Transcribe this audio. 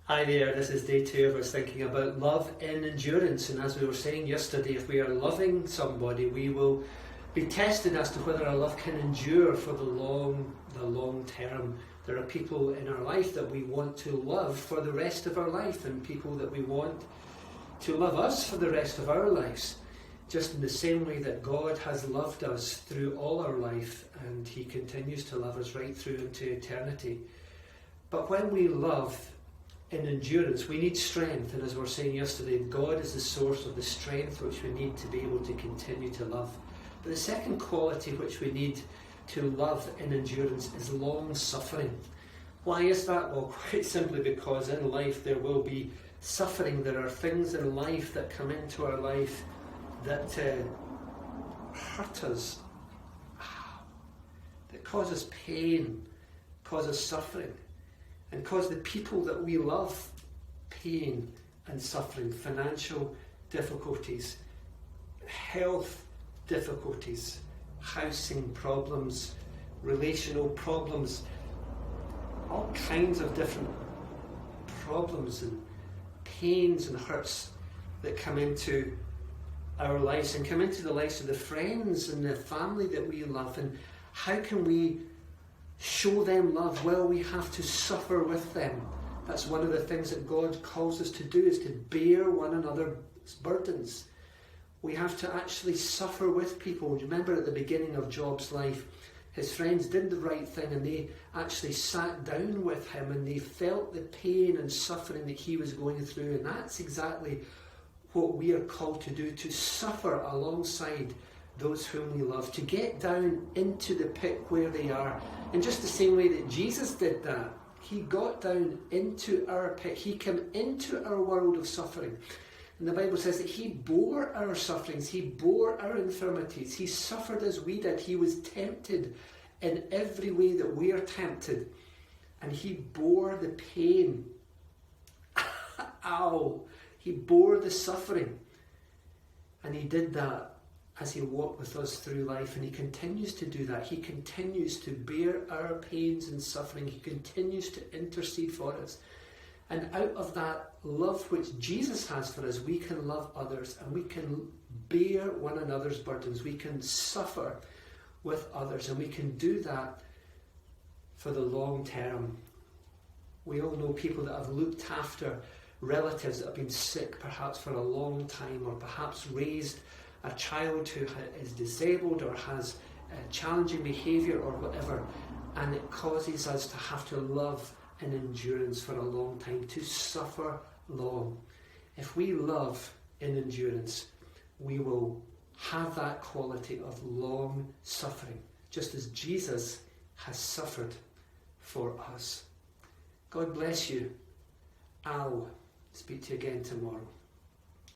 Hi there, this is day 2 of us thinking about love in endurance, and as we were saying yesterday, if we are loving somebody, we will be tested as to whether our love can endure for the long term. There are people in our life that we want to love for the rest of our life, and people that we want to love us for the rest of our lives, just in the same way that God has loved us through all our life, and He continues to love us right through into eternity. But when we love in endurance, we need strength, and as we were saying yesterday, God is the source of the strength which we need to be able to continue to love. But the second quality which we need to love in endurance is long-suffering. Why is that? Well, quite simply because in life there will be suffering. There are things in life that come into our life that hurt us, that cause us pain, cause us suffering, and cause the people that we love pain and suffering, financial difficulties, health difficulties, housing problems, relational problems, all kinds of different problems and pains and hurts that come into our lives and come into the lives of the friends and the family that we love. And how can we show them love? Well, we have to suffer with them. That's one of the things that God calls us to do, is to bear one another's burdens. We have to actually suffer with people. Remember at the beginning of Job's life, his friends did the right thing and they actually sat down with him and they felt the pain and suffering that he was going through. And that's exactly what we are called to do, to suffer alongside those whom we love, to get down into the pit where they are. In just the same way that Jesus did that, He got down into our pit. He came into our world of suffering. And the Bible says that He bore our sufferings, He bore our infirmities, He suffered as we did. He was tempted in every way that we are tempted, and He bore the pain. Ow! He bore the suffering, and He did that as He walked with us through life, and He continues to do that. He continues to bear our pains and suffering. He continues to intercede for us. And out of that love which Jesus has for us, we can love others and we can bear one another's burdens. We can suffer with others, and we can do that for the long term. We all know people that have looked after relatives that have been sick perhaps for a long time, or perhaps raised a child who is disabled or has challenging behaviour or whatever, and it causes us to have to love in endurance for a long time, to suffer long. If we love in endurance, we will have that quality of long suffering, just as Jesus has suffered for us. God bless you. I'll speak to you again tomorrow.